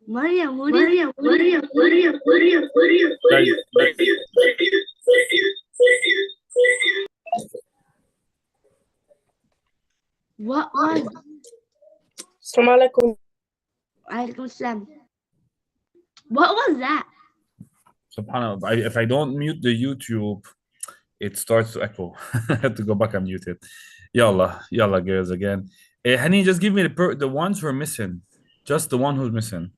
Maryam, what Guys, was Assalamu alaikum. Alaikum Assalam. What was that? subhanAllah, if I don't mute the YouTube, it starts to echo. I have to go back and mute it. Yalla, girls again. Hani, just give me the ones who are missing. Just the one who's missing.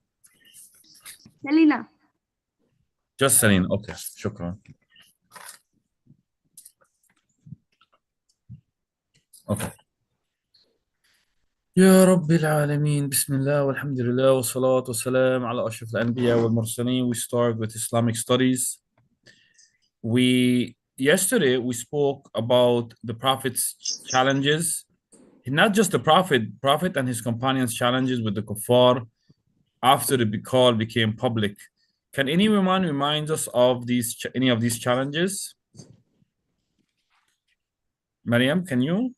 Selena. Just Celine. Okay, shukran. Okay. يا رب العالمين بسم الله والحمد لله والصلاة والسلام على أشرف الأنبياء والمرسلين. We start with Islamic studies. Yesterday we spoke about the Prophet's challenges, not just the Prophet and his companions' challenges with the kuffar after the call became public. Can anyone remind us of any of these challenges? Maryam, can you?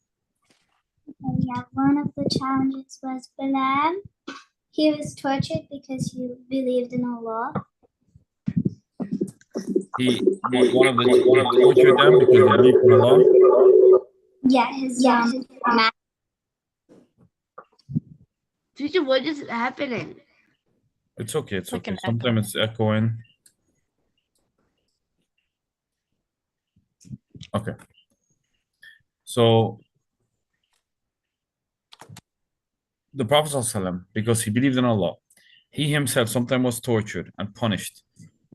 Yeah, one of the challenges was Bilal. He was tortured because he believed in Allah. One of the tortured them because they believed in Allah. Yeah, his Teacher, what is happening? It's okay. It's like okay. an Sometimes it's echoing. Okay. So the Prophet ﷺ, because he believed in Allah, he himself sometimes was tortured and punished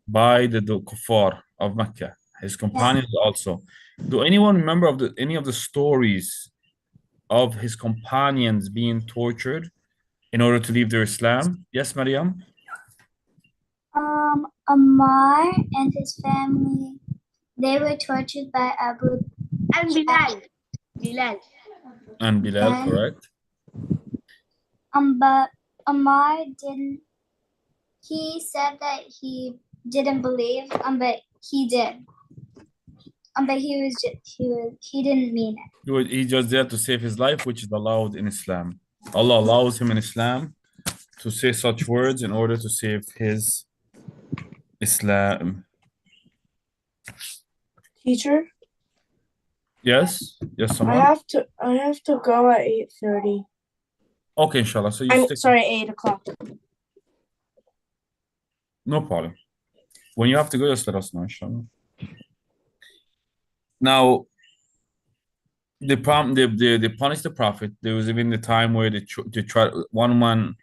by the kuffar of Mecca. His companions also. Do anyone remember of any of the stories of his companions being tortured in order to leave their Islam? Yes, Maryam? Ammar and his family, they were tortured by Abu And Bilal. And Bilal, correct? But Ammar didn't. He said that he didn't believe, but he did. But he didn't mean it. He's just there to save his life, which is allowed in Islam. Allah allows him in Islam to say such words in order to save his Islam. Teacher, Yes, I someone. have to go at 8:30. Okay, inshallah. So I'm sorry, 8 o'clock. No problem. When you have to go, just let us know, inshallah. Now, they punished the Prophet. There was even the time where they tried, one man,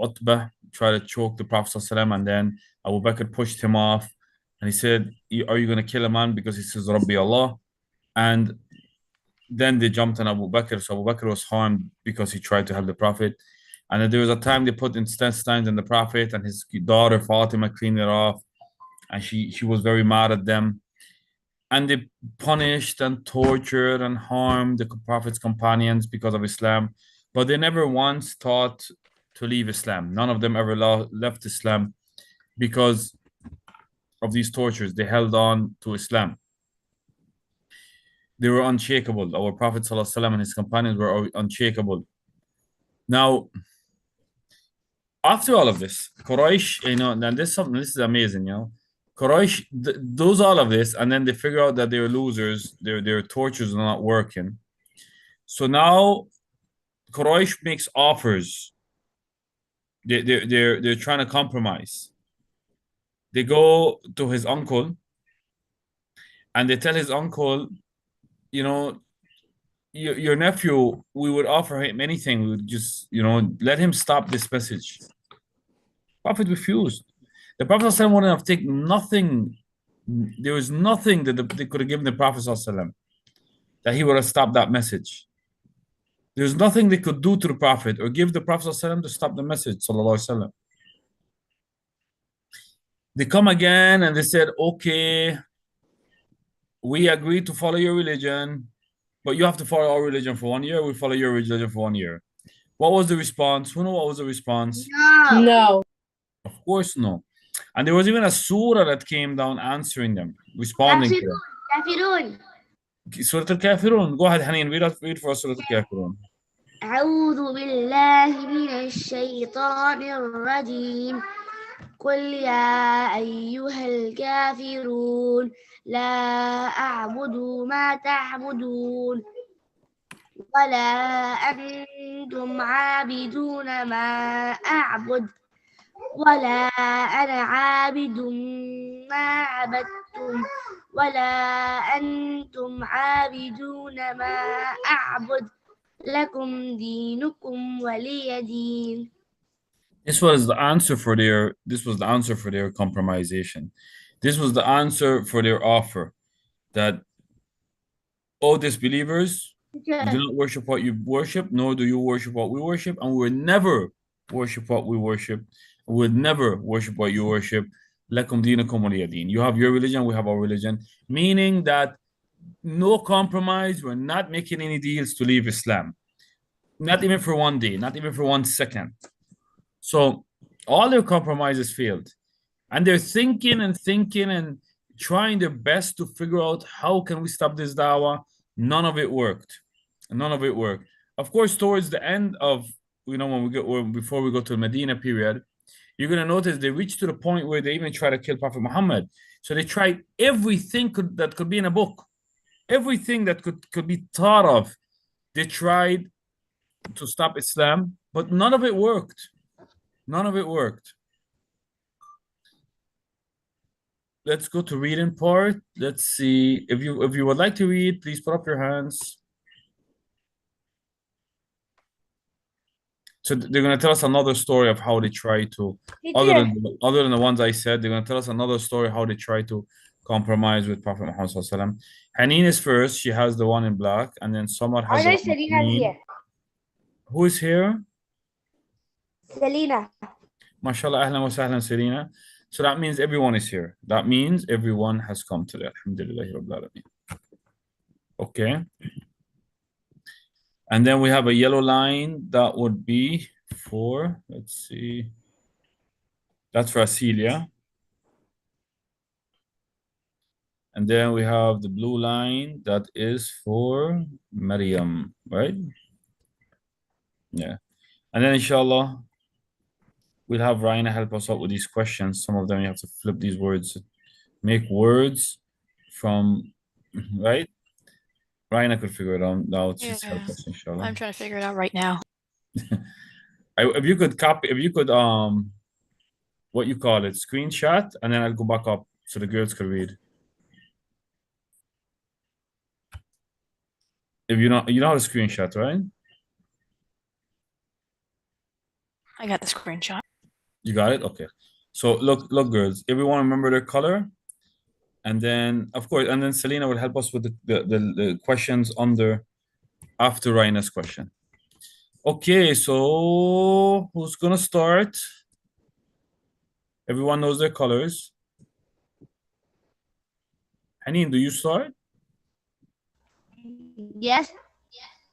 Utbah, tried to choke the Prophet ﷺ, and then Abu Bakr pushed him off, and he said, "Are you going to kill a man because he says Rabbi Allah?" And then they jumped on Abu Bakr. So Abu Bakr was harmed because he tried to help the Prophet. And then there was a time they put intestines in the Prophet, and his daughter Fatima cleaned it off, and she was very mad at them. And they punished and tortured and harmed the Prophet's companions because of Islam, but they never once thought to leave Islam. None of them ever left Islam because of these tortures. They held on to Islam. They were unshakable. Our Prophet ﷺ and his companions were unshakable. Now, after all of this, Quraysh, and this is amazing, Quraysh does all of this, and then they figure out that they're losers, their tortures are not working. So now Quraysh makes offers. They're trying to compromise. They go to his uncle, and they tell his uncle, your nephew, we would offer him anything. We would just, let him stop this message. Prophet refused. The Prophet ﷺ wouldn't have taken nothing. There was nothing that they could have given the Prophet ﷺ that he would have stopped that message. There's nothing they could do to the Prophet or give the Prophet ﷺ to stop the message. They come again and they said, okay, we agree to follow your religion, but you have to follow our religion for 1 year. We follow your religion for 1 year. What was the response? Who knows what was the response? No. Of course, no. And there was even a surah that came down answering them, responding to them. Kafirun. Surah Al-Kafirun. Go ahead, Haneen, read for us Surah Al-Kafirun. أعوذ بالله من الشيطان الرجيم قل يا أيها الكافرون لا أعبد ما تعبدون ولا أنتم عابدون ما أعبد ولا أنا عابد ما عبدتم ولا أنتم عابدون ما أعبد لكم دينكم ولي دين. This was the answer for their compromisation. This was the answer for their offer that, oh, disbelievers, we do not worship what you worship, nor do you worship what we worship, and we will never worship what we worship. We will never worship what you worship. Lakum dinakum waliya din. You have your religion, we have our religion. Meaning that no compromise. We're not making any deals to leave Islam. Not even for one day, not even for 1 second. So all their compromises failed. And they're thinking and trying their best to figure out how can we stop this dawah. None of it worked. None of it worked. Of course, towards the end of, before we go to the Medina period, you're going to notice they reached to the point where they even try to kill Prophet Muhammad. So they tried everything that could be in a book. Everything that could be thought of. They tried to stop Islam, but none of it worked. None of it worked. Let's go to reading part. Let's see. If you would like to read, please put up your hands. So they're going to tell us another story of how they try to, other than the ones I said, they're going to tell us another story how they try to compromise with Prophet Muhammad Sallallahu Alaihi Wasallam. Haneen is first. She has the one in black, and then Samar has the one in green. Who is here? Selena. MashaAllah, ahlan wa sahlan, Selena. So that means everyone is here. That means everyone has come today. Alhamdulillah Rabbil Alameen. Okay. And then we have a yellow line that would be for, let's see. That's for Asilia. And then we have the blue line that is for Maryam, right? Yeah. And then inshallah, we'll have Raina help us out with these questions. Some of them you have to flip these words, make words from, right? Raina could figure it out. She's help us, inshallah. I'm trying to figure it out right now. If you could what you call it, screenshot, and then I'll go back up so the girls could read. If you know how to screenshot, right? I got the screenshot. You got it? Okay. So look, girls. Everyone remember their color, and then of course, and then Selena will help us with the questions after Raina's question. Okay, so who's gonna start? Everyone knows their colors. Haneen, do you start? Yes.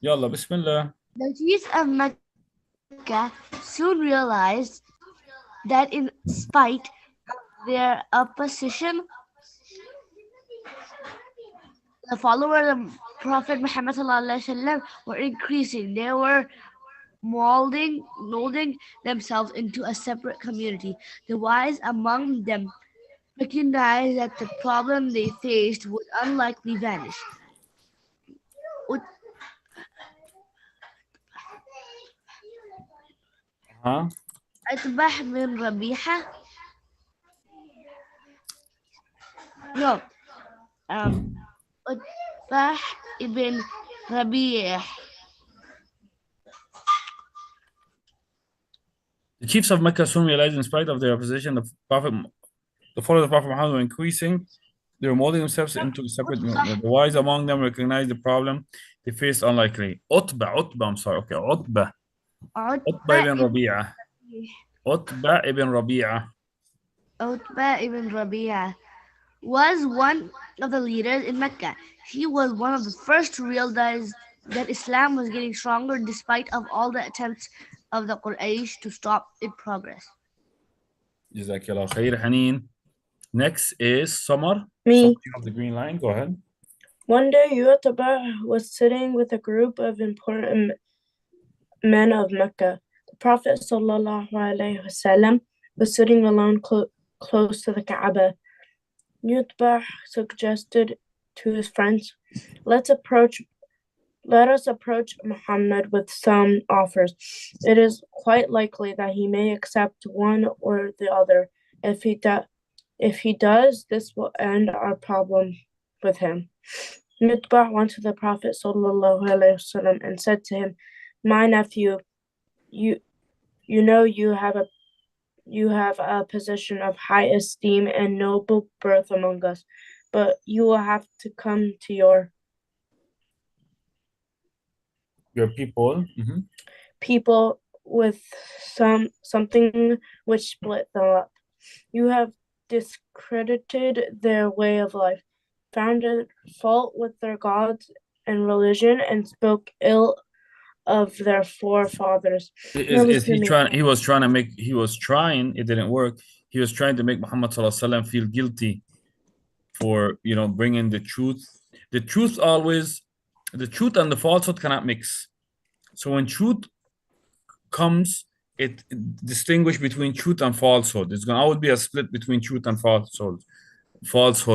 Yalla, bismillah. The Jews of Mecca soon realized that in spite of their opposition, the followers of Prophet Muhammad ﷺ were increasing. They were molding themselves into a separate community. The wise among them recognized that the problem they faced would unlikely vanish. أتبح بن ربيعة. No. أتبح ibn Rabi'ah. The chiefs of Mecca soon realized, in spite of their opposition, the followers of Prophet Muhammad were increasing. They were molding themselves into separate. The wise among them recognized the problem they faced unlikely. Utbah ibn Rabi'ah. Utbah ibn Rabi'ah was one of the leaders in Mecca. He was one of the first to realize that Islam was getting stronger despite of all the attempts of the Quraysh to stop its progress. Jazakallah khair, Haneen. Next is Samar. Me. You have the green line. Go ahead. One day, Utbah was sitting with a group of important men of Mecca. The Prophet ﷺ was sitting alone close to the Kaaba. Utbah suggested to his friends, let us approach Muhammad with some offers. It is quite likely that he may accept one or the other. If he does, this will end our problem with him. Utbah went to the Prophet ﷺ and said to him, my nephew, you know you have a position of high esteem and noble birth among us, but you will have to come to your people. people with something which split them up. You have discredited their way of life, found fault with their gods and religion, and spoke ill of their forefathers. Is he trying? He was trying to make. He was trying. It didn't work. He was trying to make Muhammad ﷺ feel guilty for bringing the truth. The truth and the falsehood cannot mix. So when truth comes, it distinguish between truth and falsehood. There's gonna always be a split between truth and falsehood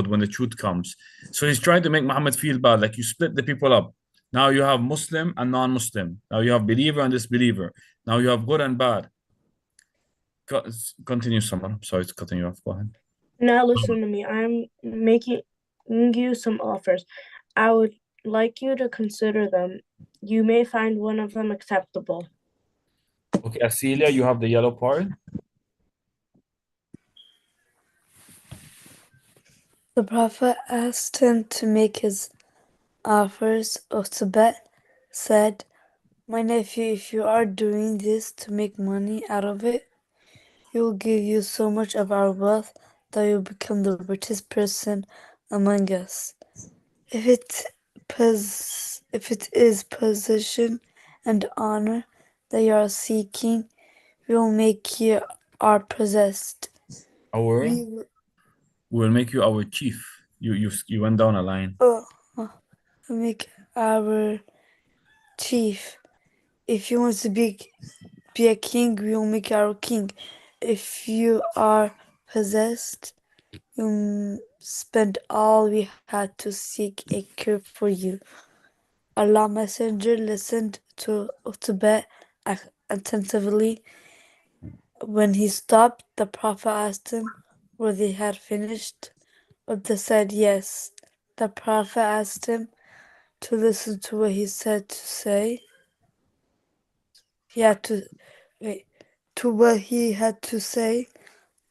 when the truth comes. So he's trying to make Muhammad feel bad, like you split the people up. Now you have Muslim and non-Muslim. Now you have believer and disbeliever. Now you have good and bad. Continue, Samar. I'm sorry to cutting you off. Go ahead. Now listen to me. I'm making you some offers. I would like you to consider them. You may find one of them acceptable. Okay, Acelia, you have the yellow part. The Prophet asked him to make his offers. Utbah said, my nephew, if you are doing this to make money out of it, he will give you so much of our wealth that you will become the richest person among us. If it is position and honor that you are seeking, we will make you our possessed. We will make you our chief. You went down a line. We'll make our chief. If you want to be a king, we will make you our king. If you are possessed, you spend all we had to seek a cure for you. Allah Messenger listened to Utbah attentively. When he stopped, the Prophet asked him whether they had finished. Utbah said yes. The Prophet asked him to listen to what he said to say. To what he had to say.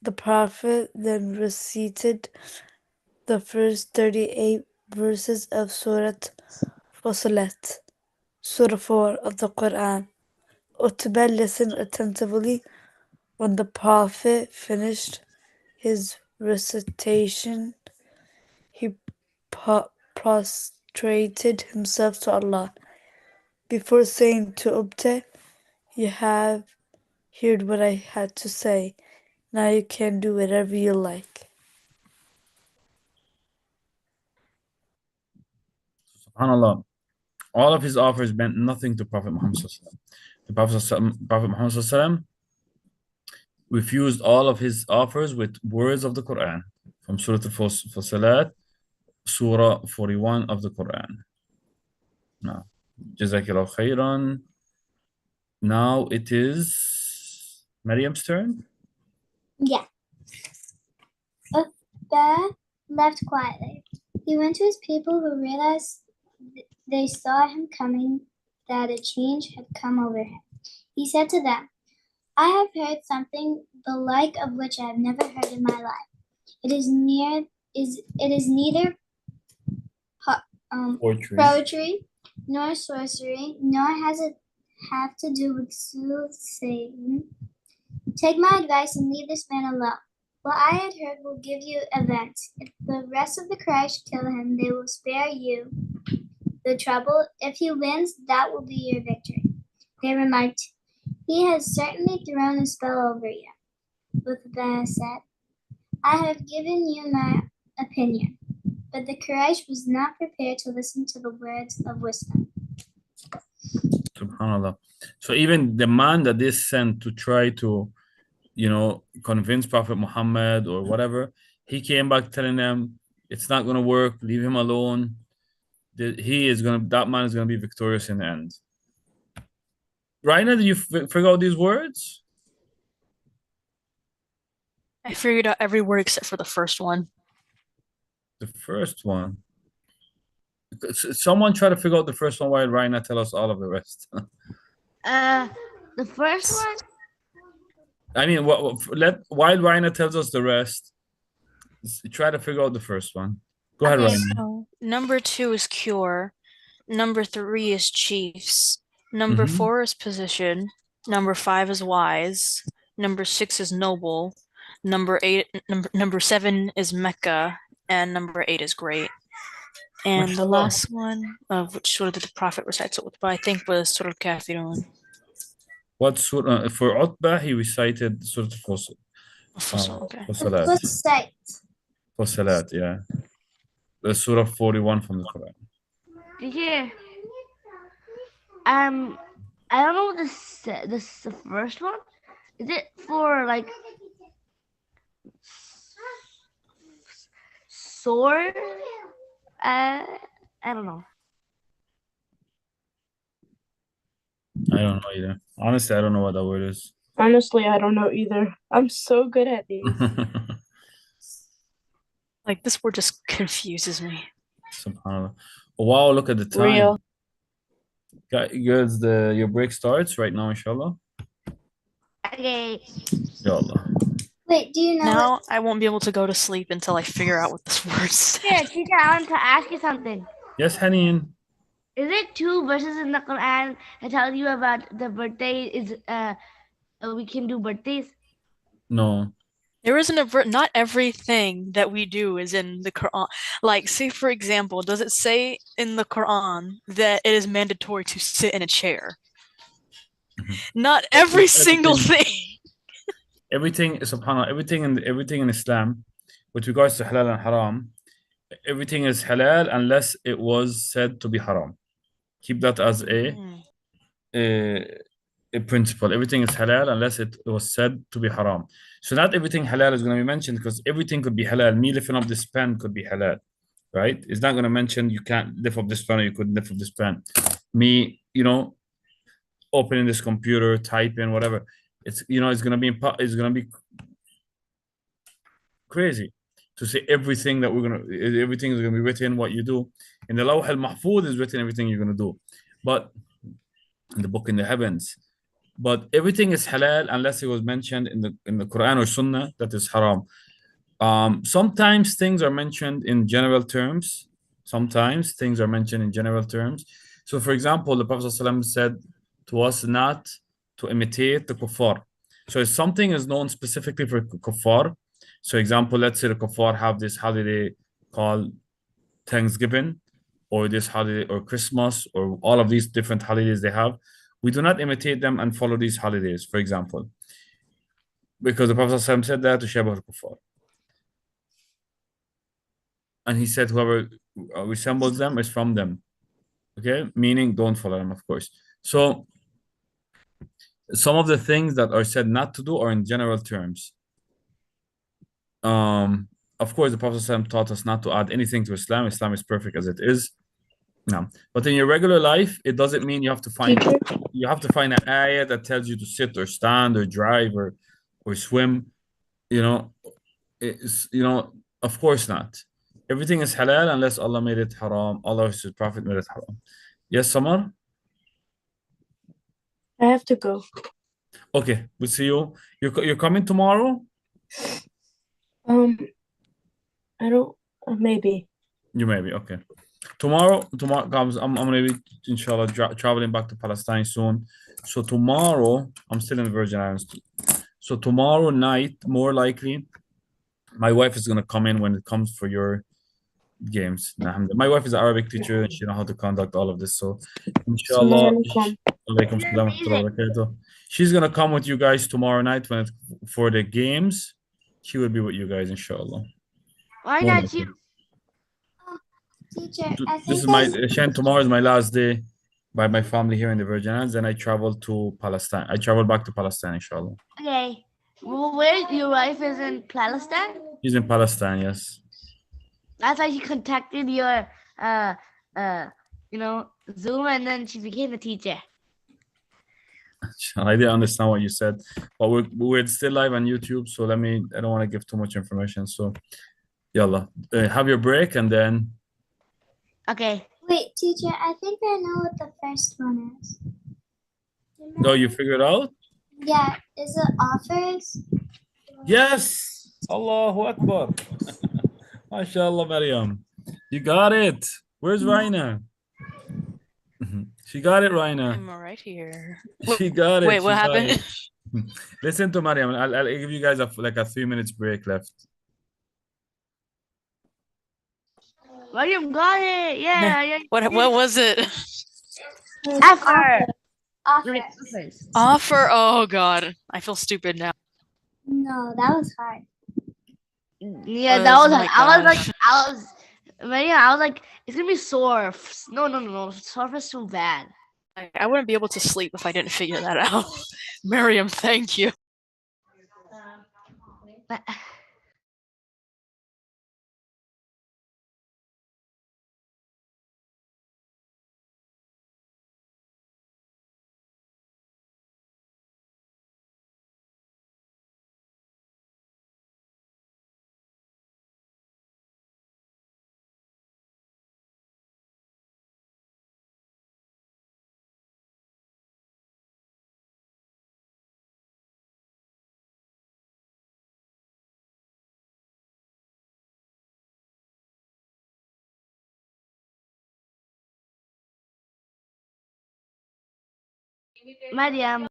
The Prophet then recited the first 38 verses of Surah Fussilat, Surah 4 of the Quran. Utbah listened attentively. When the Prophet finished his recitation, he prostrated himself to Allah. Before saying to Utbah, you have heard what I had to say. Now you can do whatever you like. SubhanAllah. All of his offers meant nothing to Prophet Muhammad. The Prophet Muhammad refused all of his offers with words of the Quran from Surah Al-Fussilat, Surah 41 of the Quran. Now, Jazakallah khairan. Now it is Maryam's turn. Yeah. Utbah left quietly. He went to his people, who realized they saw him coming, that a change had come over him. He said to them, I have heard something the like of which I have never heard in my life. It is neither poetry nor sorcery, nor has it have to do with soothsaying. Take my advice and leave this man alone. What I had heard will give you events. If the rest of the Quraysh kill him, they will spare you the trouble. If he wins, that will be your victory. They remarked, he has certainly thrown a spell over you. Utbah said, I have given you my opinion. But the Quraysh was not prepared to listen to the words of wisdom. SubhanAllah. So even the man that they sent to try to, convince Prophet Muhammad or whatever, he came back telling them it's not gonna work, leave him alone. That man is gonna be victorious in the end. Raina, did you figure out these words? I figured out every word except for the first one. The first one. Someone try to figure out the first one while Raina tell us all of the rest. The first one. I mean, while Raina tells us the rest, try to figure out the first one. Go ahead, Okay. Raina. So number 2 is cure. Number 3 is chiefs. Number 4 is position. Number 5 is wise. Number 6 is noble. Number 7 is Mecca, and number 8 is great. And the Mashallah. last one of which surah did the Prophet recite Utbah, I think, was Surah Al-Kafirun. What surah for Utbah? He recited Surah Al-Fusl. Okay. For Salat, yeah. The Surah 41 from the Quran. Did you hear? I don't know what this is the first one. Is it for like sword? I don't know. I don't know either. Honestly, I don't know what that word is. Honestly, I don't know either. I'm so good at these. Like, this word just confuses me. SubhanAllah. Oh, wow, look at the time. Real. Guys, your break starts right now, inshallah. Okay. Inshallah. Wait, do you know Now I won't be able to go to sleep until I figure out what this word says. Yeah, teacher, I want to ask you something. Yes, Haneen. Is it 2 verses in the Quran that tell you about the birthday is we can do birthdays? No. There isn't not everything that we do is in the Quran. Like, say for example, does it say in the Quran that it is mandatory to sit in a chair? Not every single thing. Everything, subhanAllah, everything in Islam, with regards to halal and haram, everything is halal unless it was said to be haram. Keep that as a principle. Everything is halal unless it was said to be haram. So not everything halal is going to be mentioned, because everything could be halal. Me lifting up this pen could be halal, right? It's not going to mention you can't lift up this pen or you could lift up this pen. Me, opening this computer, typing, whatever. It's going to be crazy to say everything is going to be written what you do. In the Lawh al-Mahfuz is written everything you're going to do, but in the book in the heavens. But everything is halal unless it was mentioned in the Quran or Sunnah that is haram. Sometimes things are mentioned in general terms. So, for example, the Prophet ﷺ said to us not to imitate the kuffar. So if something is known specifically for kuffar, so example, let's say the kuffar have this holiday called Thanksgiving, or this holiday, or Christmas, or all of these different holidays they have, we do not imitate them and follow these holidays, for example, because the Prophet ﷺ said that to Shabah al-Kuffar. And he said whoever resembles them is from them. Okay, meaning don't follow them, of course. So some of the things that are said not to do are in general terms. Of course, the Prophet ﷺ taught us not to add anything to Islam. Islam is perfect as it is. No, but in your regular life, it doesn't mean you have to find an ayah that tells you to sit or stand or drive or swim. Of course not. Everything is halal unless Allah made it haram. Allah or His Prophet made it haram. Yes, Samar? I have to go. Okay, we'll see you. You're coming tomorrow? I don't. Maybe. You may be, okay. Tomorrow comes. I'm gonna be inshallah traveling back to Palestine soon. So tomorrow, I'm still in the Virgin Islands. So tomorrow night, more likely, my wife is gonna come in when it comes for your games. My wife is an Arabic teacher and she knows how to conduct all of this. So inshallah, she's gonna come with you guys tomorrow night for the games. She will be with you guys, inshallah. Why not you? Teacher, I This think is Shan, tomorrow is my last day by my family here in the Virgin Islands. Then I traveled to Palestine. I traveled back to Palestine, inshallah. Okay. Well, where your wife is in Palestine? She's in Palestine, yes. That's why she contacted your Zoom, and then she became a teacher. I didn't understand what you said, but we're still live on YouTube, so I don't want to give too much information. So, yalla, have your break and then. Okay. Wait, teacher, I think I know what the first one is. No, you figured out? Yeah, is it offers? Yes! Allahu Akbar. MashaAllah, Maryam. You got it. Where's Raina? She got it, Raina. I'm right here. She got it. Wait, what She got happened? it. Listen to Maryam. I'll give you guys a 3 minutes break left. William got it. Yeah. What was it? Offer. Offers. Offer. Oh God, I feel stupid now. No, that was hard. Yeah, Oh that was my like I gosh. was like, it's gonna be sore. No. Sore is too bad. I wouldn't be able to sleep if I didn't figure that out. Miriam, thank you. Mariam.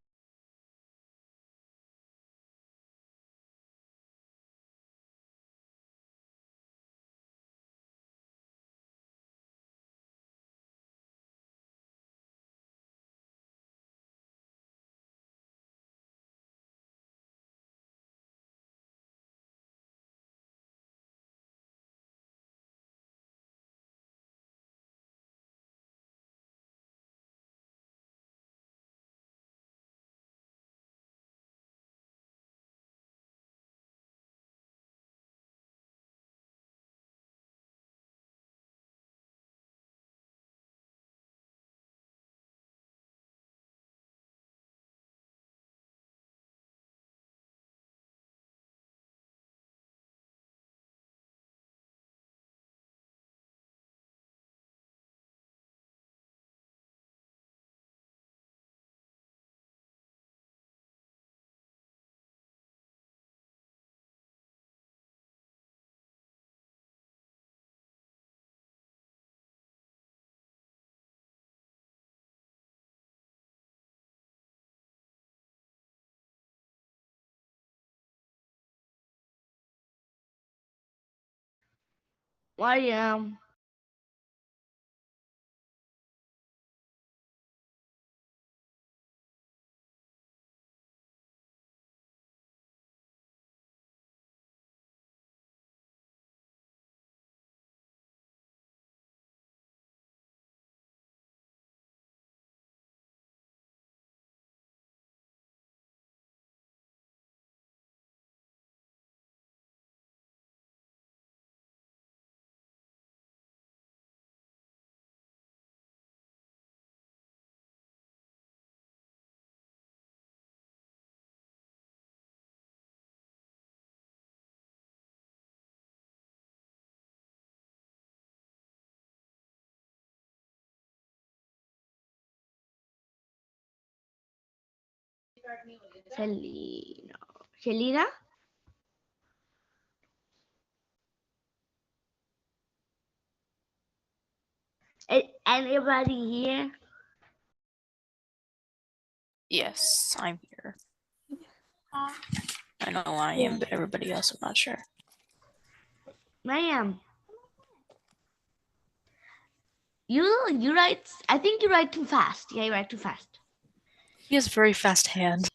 Mariam. Selena? Anybody here? Yes, I'm here. I know I am, but everybody else, I'm not sure. Mariam. You write. I think you write too fast. Yeah, you write too fast. He has very fast hands.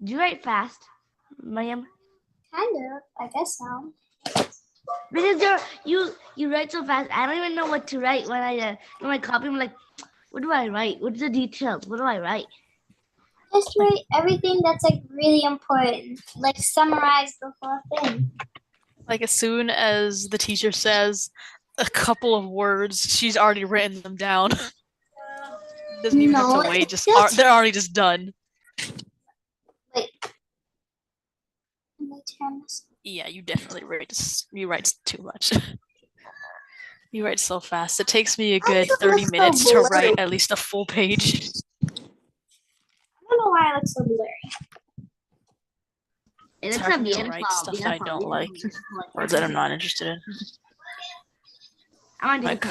Do you write fast, Mariam? Kind of, I guess so. Because you write so fast. I don't even know what to write when I copy. I'm like, what do I write? What's the details? What do I write? Just write everything that's like really important. Like summarize the whole thing. Like as soon as the teacher says a couple of words, she's already written them down. Doesn't even have No, to wait. it's Just they're already just done. Wait. Let me turn this. Yeah, you definitely write too much. You write so fast. It takes me a good 30 minutes to write at least a full page. I don't know why I look so blurry. It's hard for me to write stuff that I don't like, or that I'm not interested in. Like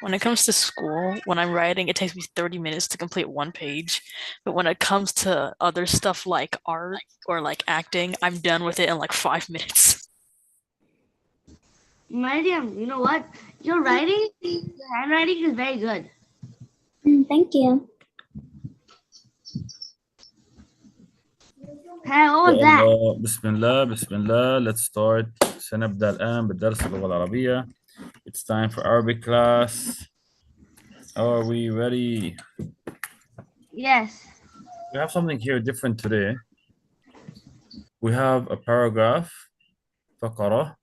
when it comes to school, when I'm writing, it takes me 30 minutes to complete one page. But when it comes to other stuff like art or like acting, I'm done with it in like 5 minutes. Mariam, you know what? Your handwriting is very good. Thank you. Hey, what was that? بسم الله بسم الله. Let's start. سنبدأ الآن بالدرس اللغة العربية. It's time for Arabic class. Are we ready? Yes. We have something here different today. We have a paragraph, فقرة,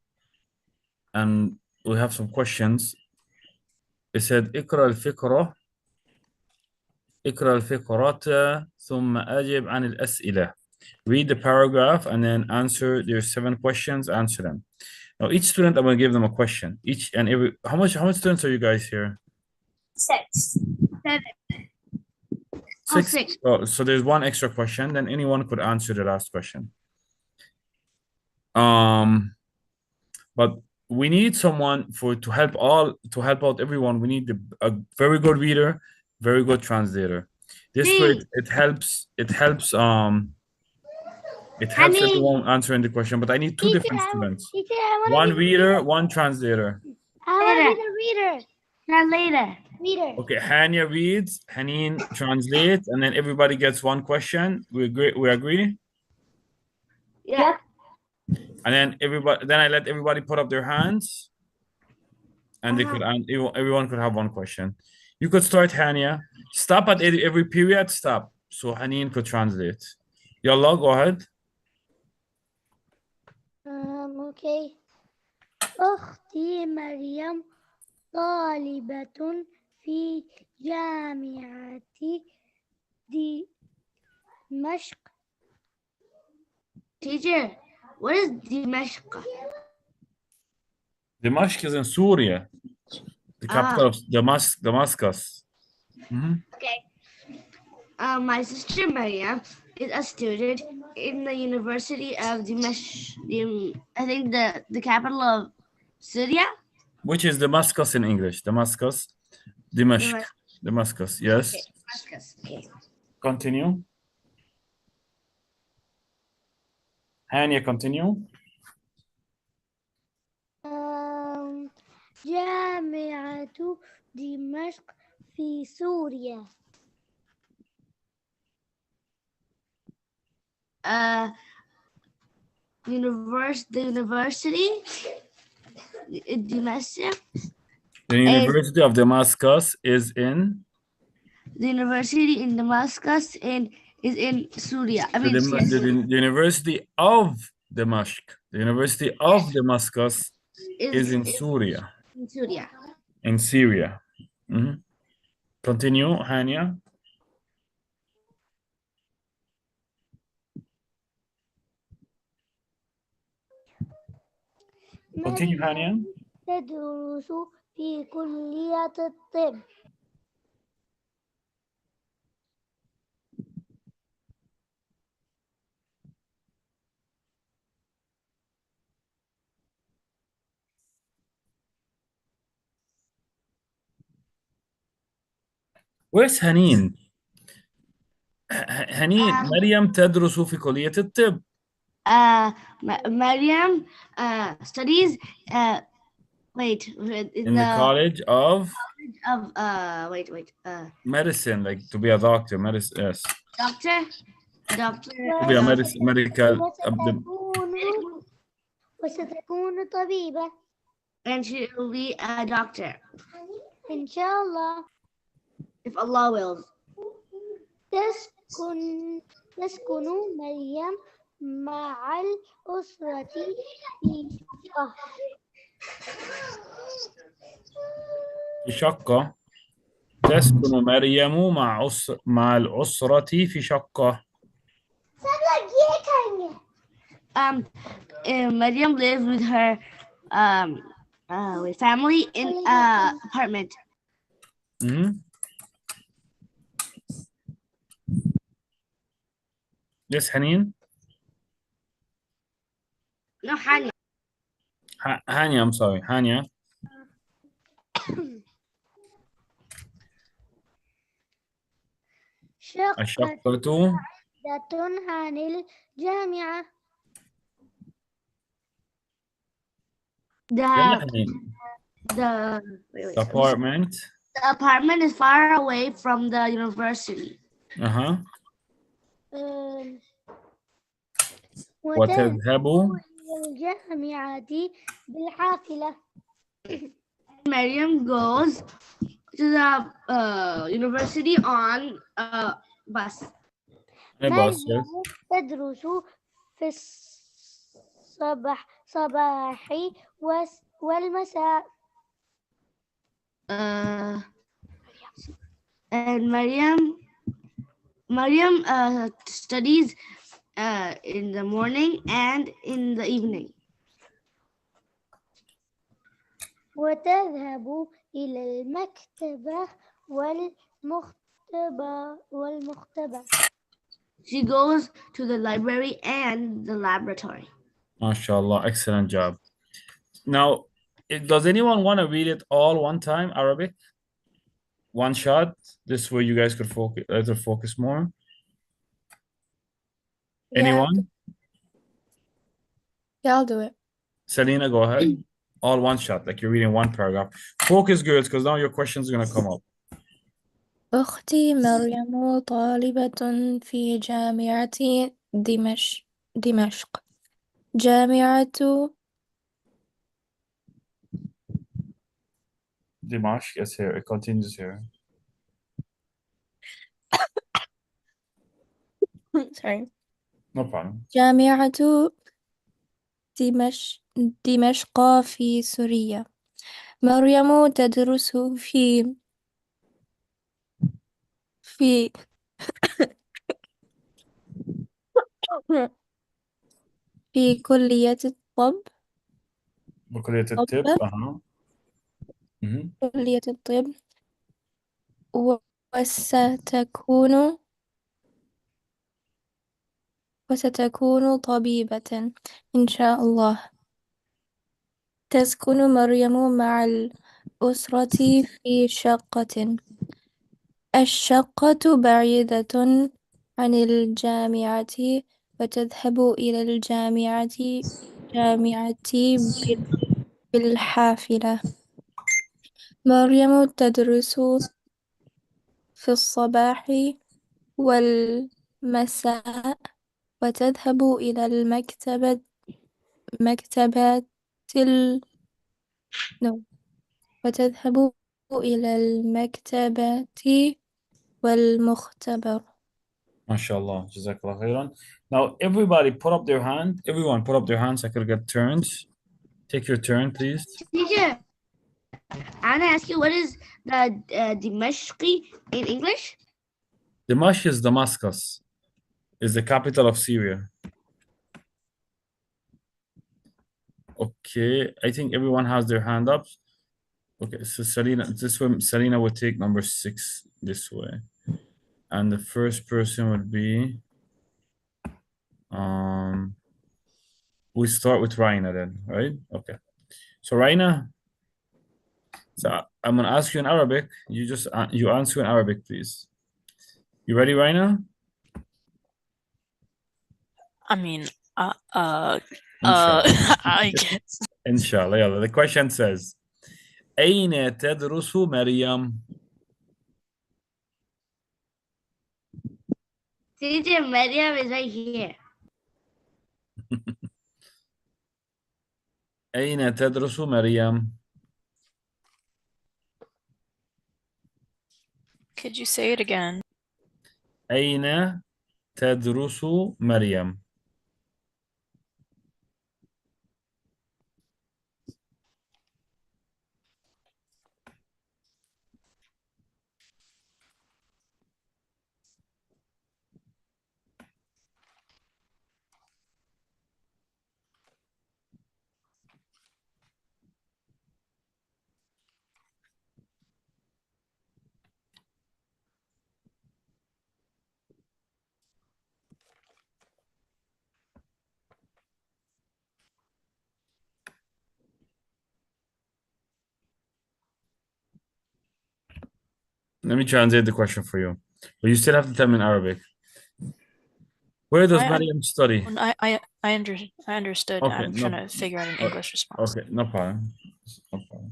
and we have some questions. It said اقرأ الفقرة ثم أجب عن الأسئلة. Read the paragraph and then answer. There's 7 questions. Answer them. Now each student, I'm going to give them a question. Each and every. How much students are you guys here? 6. 7. 6. 6. Oh, so there's 1 extra question. Then anyone could answer the last question. But we need someone to help out everyone. We need a very good reader, very good translator. This way it helps everyone answering the question. But I need 2 different students. 1 reader, 1 translator. I want to be the reader. Translator. Reader. Okay, Hania reads, Haneen translates, and then everybody gets 1 question. We agree? Yeah. And then I let everybody put up their hands, and they could, and everyone could have 1 question. You could start, Hania. Stop at every period. Stop, so Haneen could translate. Yallah, go ahead. Okay. أختي مريم طالبة في جامعة دمشق. Teacher, what is Dimashq? Dimashq is in Syria, the capital of Damascus. Okay. My sister Maria is a student in the University of Dimashq. I think the capital of Syria. Which is Damascus in English. Damascus. Dimashq. Damascus. Yes. Okay. Damascus. Okay. Continue. Hania, continue. جامعة دمشق في سوريا. The university in Damascus. The University of Damascus is in. The university in Damascus is in Syria. I mean, the University of Damascus. The University of Damascus is in Syria. In Syria. In Syria. Continue, Hania. Continue, Hania. تدرس في كلية الطب. Where's Haneen? Haneen, مريم تدرس في كلية الطب. Mariam studies in the college of medicine, like to be a doctor. Medicine, yes. Doctor. To be a medical. وستكون طبيبة. and she will be a doctor Inshallah. if Allah wills. تسكن مريم مع الأسرة في شقة. في شقة. تسكن مريم مع الأسرة في شقة. Maryam lives with her with family in an apartment. Yes, Hanin? No, Hanya. Hanya, I'm sorry. Hanya. الشقة بعيدة عن الجامعة. The apartment. The apartment is far away from the university. وتذهب إلى الجامعة بالحافلة. Maryam goes to the university on a bus. مريم تدرس في الصباح والمساء. And Maryam studies in the morning and in the evening. وتذهب إلى المكتبة والمختبر. She goes to the library and the laboratory. MashaAllah, excellent job. Now, does anyone want to read it all one time, Arabic? One shot? This way you guys could focus more. Anyone? Yeah, I'll do it. Selena, go ahead. All one shot, like you're reading one paragraph. Focus, girls, because now your questions are going to come up. أختي مريم طالبة في جامعة دمشق. جامعة Dimash, yes, here. It continues here. Sorry. No problem. جامعة دمشق في سوريا. مريم تدرس في في كلية الطب. بكلية الطب. كلية الطب. وستكون طبيبة إن شاء الله. تسكن مريم مع الأسرة في شقة. الشقة بعيدة عن الجامعة وتذهب إلى الجامعة بالحافلة. مريم تدرس في الصباح والمساء وتذهب إلى المكتبة والمختبر. MashaAllah, Jazakallah khairan. Now, everybody put up their hand. Everyone put up their hands. I could get turns. Take your turn, please. Teacher, I want to ask you, what is the Dimashqi in English? Dimash is Damascus. Is the capital of Syria. Okay, I think everyone has their hand up. Okay, so Selena would take number 6 this way. And the first person would be we start with Raina then, right? Okay. So Raina, so I'm gonna ask you in Arabic. You answer in Arabic, please. You ready, Raina? I mean, Inshallah. I guess. Inshallah. Yeah, the question says, أين تدرس مريم? Teacher, Maryam is right here. أين تدرس مريم؟ Could you say it again? أين تدرس مريم؟ Let me translate the question for you. But you still have to tell me in Arabic. Where does Maryam study? I understood. Okay, I'm no, trying to figure out an English response. okay, no problem. No problem.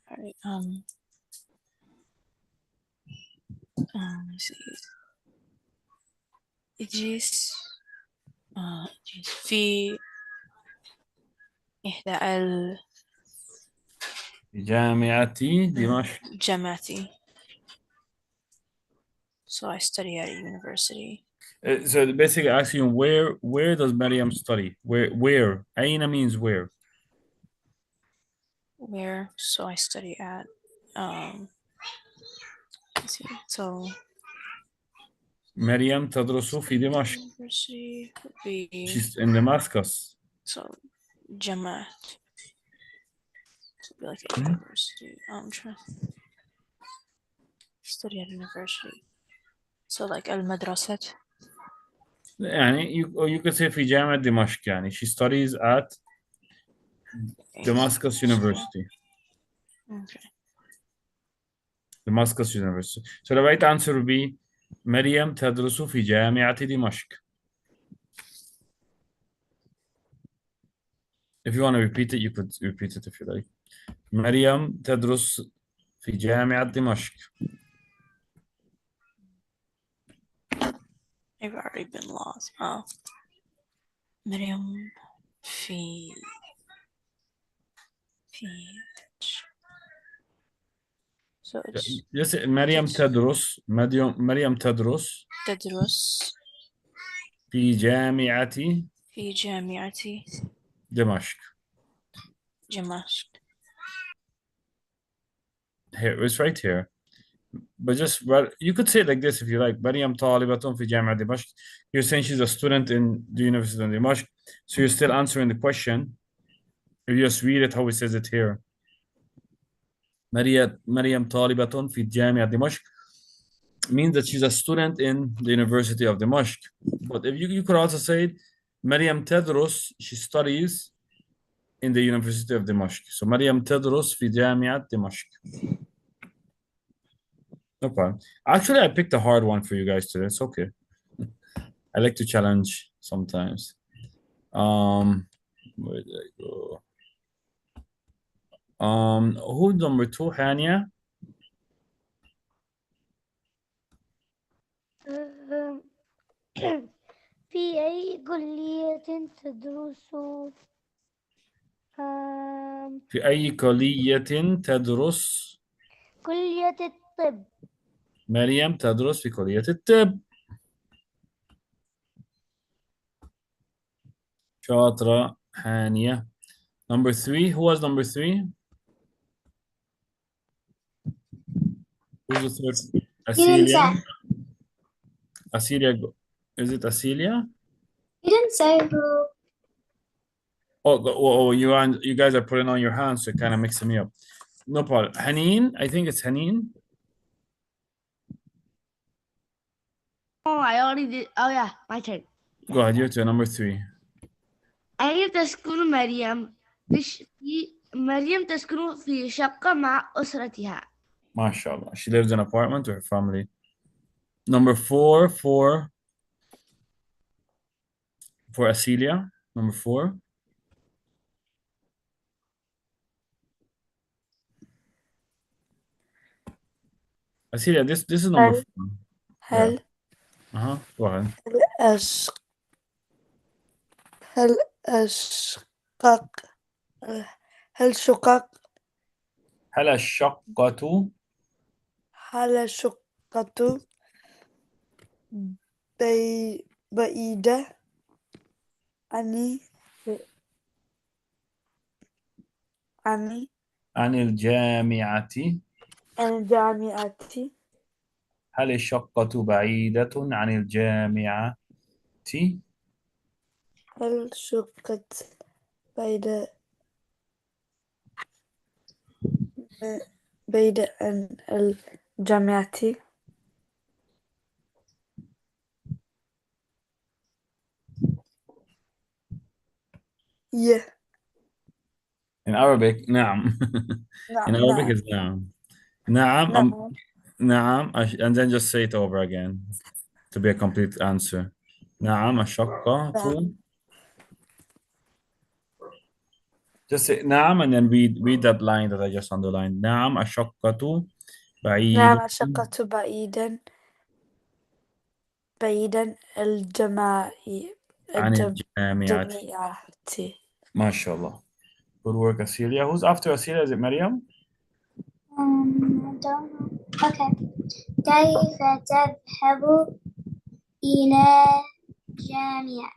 All right. Let's see. إجلس إجلس في إحدى جامعة دمشق. الجامعات. So I study at a university. So basically asking where does Maryam study? Where? أين means where. Where? So I study at let's see. So مريم تدرس في دمشق. university would be She's in Damascus. so جامعات. So it'd be like a university. I'm trying to study at a university. So like المدرسة. يعني you could say في جامعة دمشق يعني she studies at Damascus University. Okay. Damascus University. So the right answer would be مريم تدرس في جامعة دمشق. If you want to repeat it, you could repeat it if you like. مريم تدرس في جامعة دمشق. I've already been lost. Oh. مريم في So it's Yes, مريم تدرس مريم تدرس في جامعة في جامعة دمشق. دمشق. Here, it's right here. But just you could say it like this if you like. مريم طالبة في جامعة دمشق. You're saying she's a student in the University of Dimashq. So you're still answering the question. If you just read it how it says it here. مريم طالبة في جامعة دمشق means that she's a student in the University of Dimashq. But if you could also say مريم تدرس, she studies in the University of Dimashq. So مريم تدرس في جامعة دمشق. No problem. Actually, I picked a hard one for you guys today. It's okay. I like to challenge sometimes. Where did I go? Who's number 2, Hania? في أي كلية تدرس؟ في أي كلية تدرس؟ كلية الطب. مريم تدرس في كلية الطب. شاطرة هانية. Number 3, who was number 3? Who's the third? Asilia. Asilia, is it Asilia? You didn't say who. Oh, you guys are putting on your hands, so kind of mixing me up. No problem. Haneen, I think it's Haneen. Oh, I already did. Oh yeah, my turn. Go ahead, you're to number 3. أين تسكن مريم؟ مريم تسكن في شقة مع أسرتها. MashaAllah. She lives in an apartment with her family. Number 4 for Asilia. Number 4. Asilia, this is number هل 4. هل Go ahead. أش هل أشقق هل شقق هل الشقة هل شقة بعيدة عني عني عن الجامعة؟ الجامعة هل الشقة بعيدة عن الجامعة؟ هل شقة بعيدة بعيدة عن الجامعة yeah In Arabic, نعم. In نعم Arabic نعم is نعم. نعم. نعم نعم. And then just say it over again to be a complete answer. نعم الشقة. نعم Just say نعم and then read that line that I just underlined. نعم الشقة بعيدة نعم الشقة بعيدا عن الجامعة. الجامعة ما شاء الله. Good work, Asilia. Who's after Asilia? Is it Maryam? I don't know. Okay. كيف تذهب إلى جامعة؟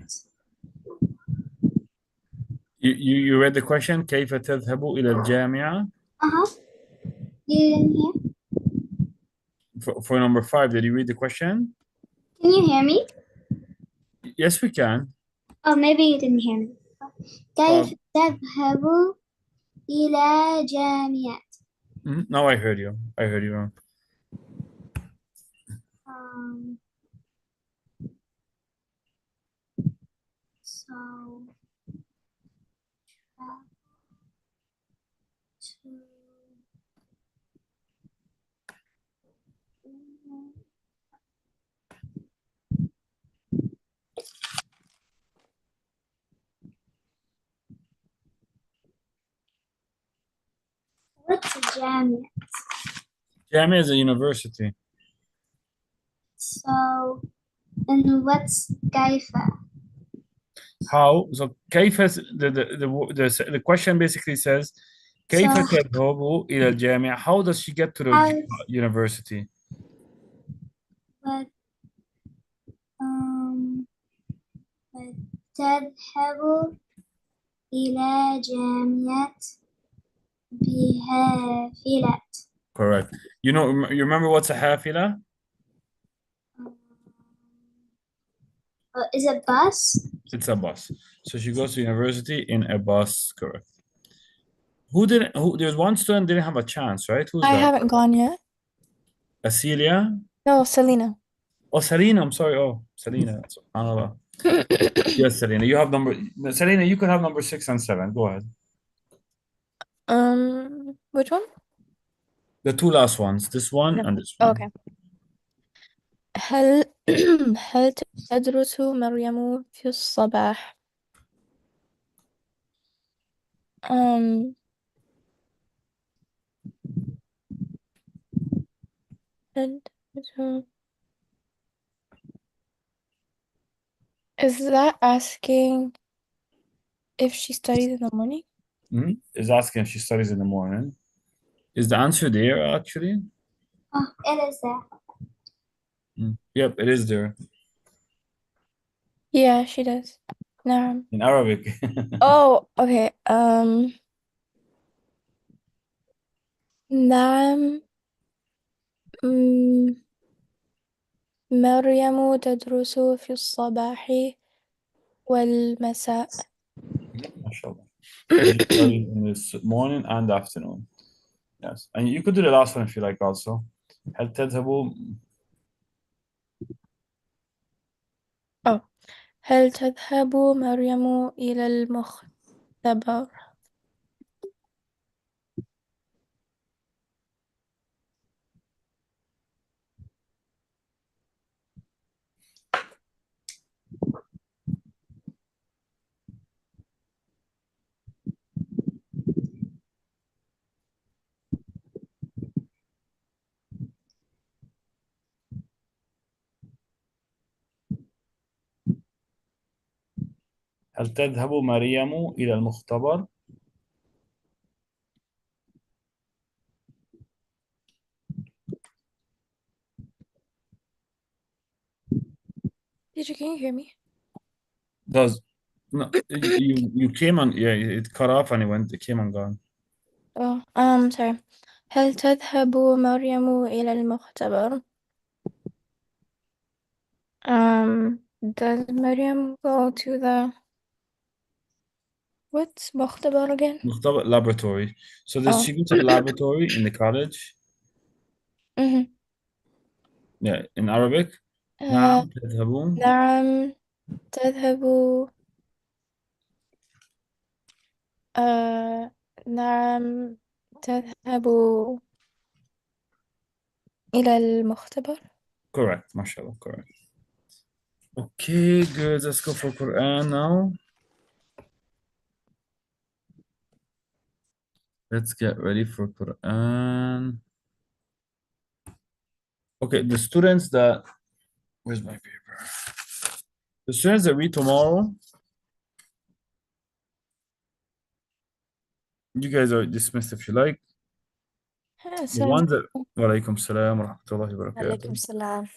You read the question. كيف تذهب إلى الجامعة? You didn't hear? For number 5, did you read the question? Can you hear me? Yes, we can. Oh, maybe you didn't hear me. Well, كيف تذهب إلى جامعة؟ now I heard you. I heard you. So travel to what's a جامعة? Jamia is a university. So and what's كيف? How? So كيف the question basically says كيف So تذهب إلى الجامعة? How does she get to the how university? but تذهب إلى جامعة بحافلة. Correct. You remember what's a hafila? Is it bus? It's a bus. So she goes to university in a bus. Correct. There's one student didn't have a chance, right? Who's I that? haven't gone yet. Acelia? No, Selena. Oh, Selena. I'm sorry. Oh, Selena. SubhanAllah. Yes, Selena. You have Selena, you could have number 6 and 7. Go ahead. Which one? The 2 last ones. This one No. and this one. Okay. هل هل تدرس مريم في الصباح؟ هل تدرس- Is that asking if she studies in the morning? Is asking if she studies in the morning. Is the answer there actually? Oh, it is there. Yep, it is there. Yeah, she does. نعم. In Arabic. Oh, okay. نعم. مريم تدرس في الصباح والمساء. MashaAllah. She studies in the morning and afternoon. Yes. And you could do the last one if you like also. هل تذهب هل تذهب مريم إلى المختبر؟ هل تذهب مريم إلى المختبر؟ Teacher, can you hear me? Does no, you came on, yeah, it cut off and it came and gone. Oh, sorry. هل تذهب مريم إلى المختبر? Does Maryam go to the what's مختبر again? مختبر laboratory. So does Oh. she go to the laboratory in the college? Mm-hmm. Yeah, in Arabic. Uh, نعم تذهبون. نعم تذهب نعم تذهب إلى المختبر. Correct, mashallah, correct. Okay, good. Let's go for Quran now. Let's get ready for Quran. Okay, the students that, where's my paper? The students that read tomorrow, you guys are dismissed if you like. The ones that, walaikum salam wa rahmatullahi wa barakatuh. عليكم السلام.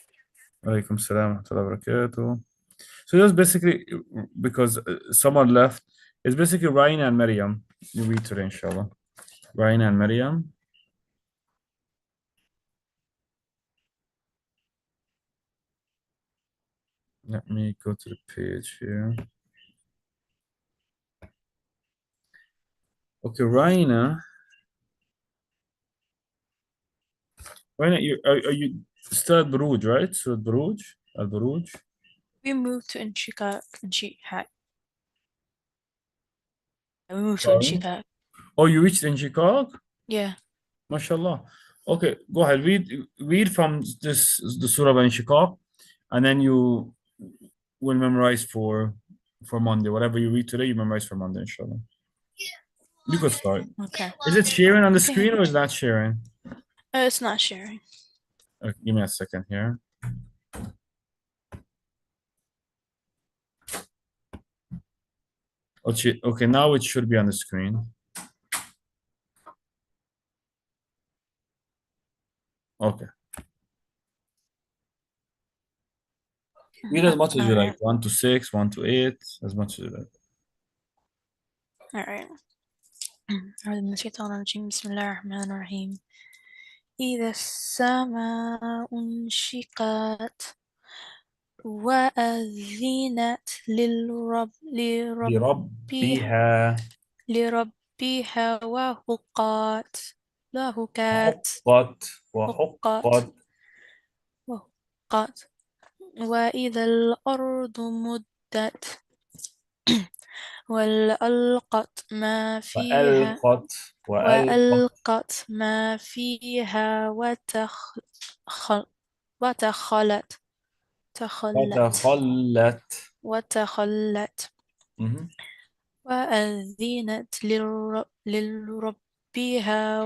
Walaikum salam wa rahmatullahi wa barakatuh. So that's basically, because someone left, it's basically Ryan and Maryam. You read today, inshallah. Ryan and Maryam. Let me go to the page here. Okay, Raina. Raina, are you still at Buruj, right? So Buruj, Al Buruj. We moved to Inshika. We moved to Sorry? Inshika. Oh, you reached in Chicago? Yeah. MashaAllah. Okay, go ahead. Read from the Surah in Chicago, and then you will memorize for Monday. Whatever you read today, you memorize for Monday, inshallah. You could start. Okay. Is it sharing on the screen or is that sharing? It's not sharing. Okay, give me a second here. Okay, now it should be on the screen. Okay. Read as much as you like. 1 to 6, 1 to 8, as much as you like. All right. أعوذ من الشيطان الرجيم بسم الله الرحمن الرحيم إذا السماء انشقت وأذنت لربها وهقت وحقت وإذا الأرض مدت وألقت ما فيها وألقت ما فيها وتخلت وأذنت لربها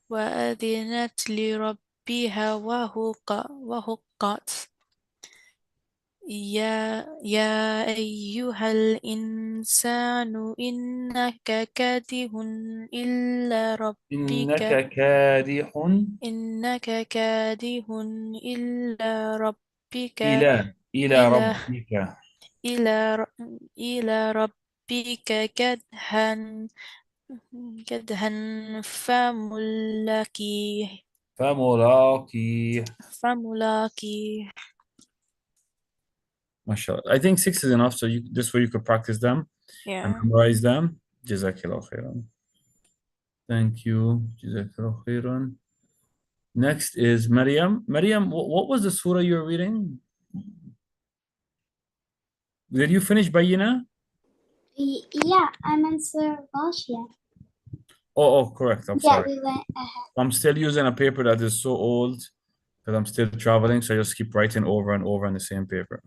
وأذنت لربها وهقت يا أيها الإنسان إنك كادح إلى ربك إلى ربك كدحا فملاقيه MashaAllah. I think 6 is enough, so this way you could practice them and memorize them. Jazakallah khairan. Thank you. Jazakallah khairan. Next is Maryam. Maryam, what was the surah you were reading? Did you finish Bayyina? Yeah, I'm on Surah Ghashiyah. Oh, correct. I'm sorry. We went ahead. I'm still using a paper that is so old because I'm still traveling, so I just keep writing over and over on the same paper.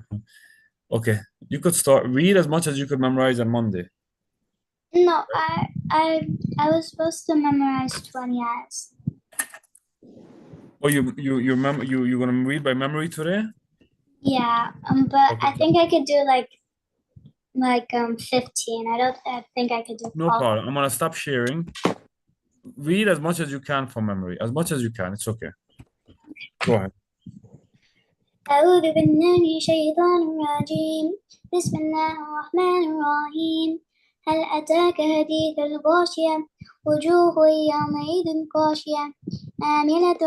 Okay, you could start. Read as much as you could memorize on Monday. No, I was supposed to memorize 20 ayahs. Oh, you're gonna read by memory today? Yeah, but Okay, I think I could do like 15. I think I could do no all. problem. I'm gonna stop sharing. Read as much as you can from memory. As much as you can. It's okay. Go ahead. أعوذ بالله من الشيطان الرجيم. بسم الله الرحمن الرحيم. هل أتاك حديث الغاشية وجوه يومئذ خاشعة عاملة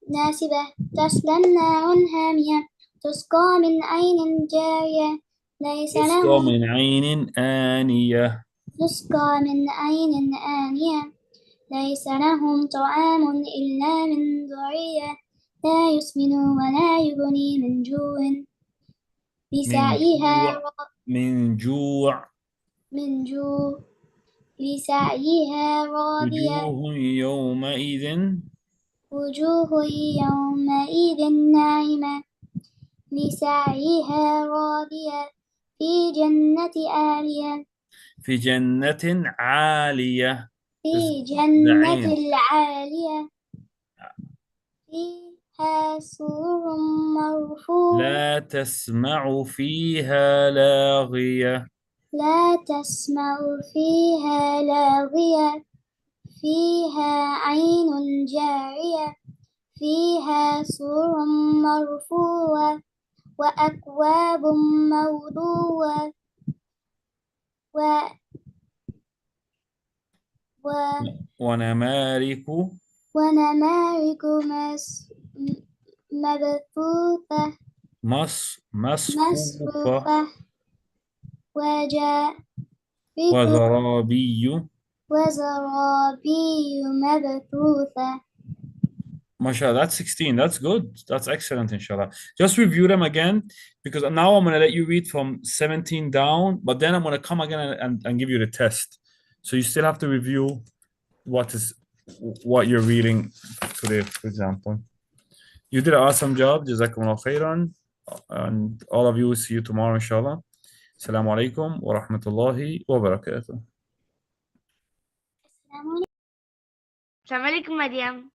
ناصبة تصلى نار حامية تسقى من عين جارية ليس تسقى لهم من عين آنية. تسقى من عين آنية ليس لهم طعام إلا من ضريع لا يسمن ولا يغني من جوع لسعيها من جوع. من جوع لسعيها راضية وجوه يومئذ وجوه يومئذ ناعمة لسعيها راضية في جنة عالية في جنة عالية. في ده جنة عين. العالية فيها سرر مرفوع لا تسمع فيها لاغية. لا تسمع فيها لاغية فيها عين جارية فيها سرر مرفوعة وأكواب موضوعة و و ونمارك ونمارق مبثوثة مصفوفة. مصفوفة وجاء وزرابي. وزرابي مبثوثة. MashaAllah, that's 16. That's good. That's excellent, inshallah. Just review them again because now I'm going to let you read from 17 down, but then I'm going to come again and give you the test. So you still have to review what you're reading today, for example. You did an awesome job. Jazakumullah khairan. And all of you will see you tomorrow, inshallah. Assalamu alaikum wa rahmatullahi wa barakatuh. السلام عليكم مريم.